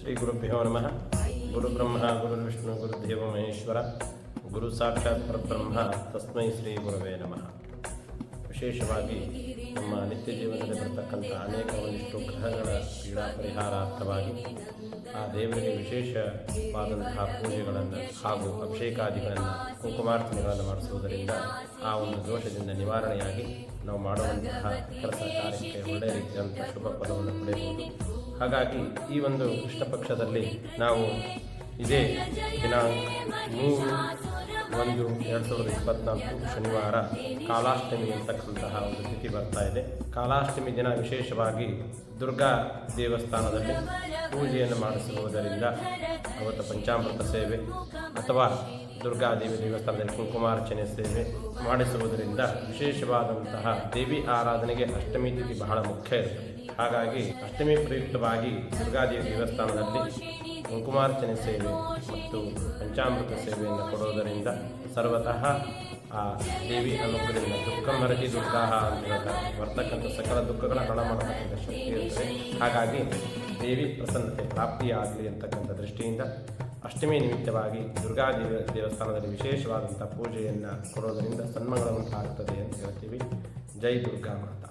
ಶ್ರೀ ಗುರುಭ್ಯೋ ನಮಃ. ಗುರುಬ್ರಹ್ಮ ಗುರುರ್ವಿಷ್ಣು ಗುರುದೇವ ಮಹೇಶ್ವರ, ಗುರು ಸಾಕ್ಷಾತ್ ಪರಬ್ರಹ್ಮ, ತಸ್ಮೈ ಶ್ರೀ ಗುರವೇ ನಮಃ. ವಿಶೇಷವಾಗಿ ನಮ್ಮ ನಿತ್ಯ ಜೀವನದಲ್ಲಿ ಬರ್ತಕ್ಕಂಥ ಅನೇಕ ಒಂದಿಷ್ಟು ಗ್ರಹಗಳ ಪೀಡಾ ಪರಿಹಾರಾರ್ಥವಾಗಿ ಆ ದೇವರಿಗೆ ವಿಶೇಷವಾದಂತಹ ಪೂಜೆಗಳನ್ನು ಹಾಗೂ ಅಭಿಷೇಕಾದಿಗಳನ್ನು ಕುಂಕುಮಾರ್ಚನೆಗಳನ್ನು ಮಾಡಿಸುವುದರಿಂದ ಆ ಒಂದು ದೋಷದಿಂದ ನಿವಾರಣೆಯಾಗಿ ನಾವು ಮಾಡುವಂತಹ ಕೆಲಸ ಕಾರ್ಯಕ್ಕೆ ಒಳ್ಳೆಯ ರೀತಿಯಾದಂಥ ಶುಭ ಫಲವನ್ನು ಪಡೆಯಬಹುದು. ಹಾಗಾಗಿ ಈ ಒಂದು ಕೃಷ್ಣ ಪಕ್ಷದಲ್ಲಿ ನಾವು ಇದೇ ದಿನಾಂಕ 3/1/2024 ಶನಿವಾರ ಕಾಲಾಷ್ಟಮಿ ಅಂತಕ್ಕಂತಹ ಒಂದು ತಿಥಿ ಬರ್ತಾ ಇದೆ. ಕಾಲಾಷ್ಟಮಿ ದಿನ ವಿಶೇಷವಾಗಿ ದುರ್ಗಾ ದೇವಸ್ಥಾನದಲ್ಲಿ ಪೂಜೆಯನ್ನು ಮಾಡಿಸುವುದರಿಂದ ಅವತ್ತು ಪಂಚಾಮೃತ ಸೇವೆ ಅಥವಾ ದುರ್ಗಾದೇವಿ ದೇವಸ್ಥಾನದಲ್ಲಿ ಕುಂಕುಮಾರ್ಚನೆ ಸೇವೆ ಮಾಡಿಸುವುದರಿಂದ ವಿಶೇಷವಾದಂತಹ ದೇವಿ ಆರಾಧನೆಗೆ ಅಷ್ಟಮಿ ತಿಥಿ ಬಹಳ ಮುಖ್ಯ ಇರುತ್ತದೆ. ಹಾಗಾಗಿ ಅಷ್ಟಮಿ ಪ್ರಯುಕ್ತವಾಗಿ ದುರ್ಗಾದೇವಿ ದೇವಸ್ಥಾನದಲ್ಲಿ ಕುಂಕುಮಾರ್ಚನೆ ಸೇವೆ ಮತ್ತು ಪಂಚಾಮೃತ ಸೇವೆಯನ್ನು ಕೊಡುವುದರಿಂದ ಸರ್ವತಃ ಆ ದೇವಿ ಅನುಗ್ರಹದಿಂದ ದುಃಖಮರತಿ ದುಃಖಾಹ ಅಂತ ಹೇಳ್ತಾರೆ. ಬರ್ತಕ್ಕಂಥ ಸಕಲ ದುಃಖಗಳ ಹಣ ಮಾಡತಕ್ಕಂಥ ಶಕ್ತಿ ಇರುತ್ತದೆ. ಹಾಗಾಗಿ ದೇವಿ ಪ್ರಸನ್ನತೆ ಪ್ರಾಪ್ತಿಯಾಗಲಿ ಅಂತಕ್ಕಂಥ ದೃಷ್ಟಿಯಿಂದ ಅಷ್ಟಮಿ ನಿಮಿತ್ತವಾಗಿ ದುರ್ಗಾದೇವಿ ದೇವಸ್ಥಾನದಲ್ಲಿ ವಿಶೇಷವಾದಂಥ ಪೂಜೆಯನ್ನು ಕೊಡೋದರಿಂದ ಸನ್ಮಂಗಳ ಉಂಟಾಗ್ತದೆ ಅಂತ ಹೇಳ್ತೀವಿ. ಜೈ ದುರ್ಗಾ ಮಾತಾ.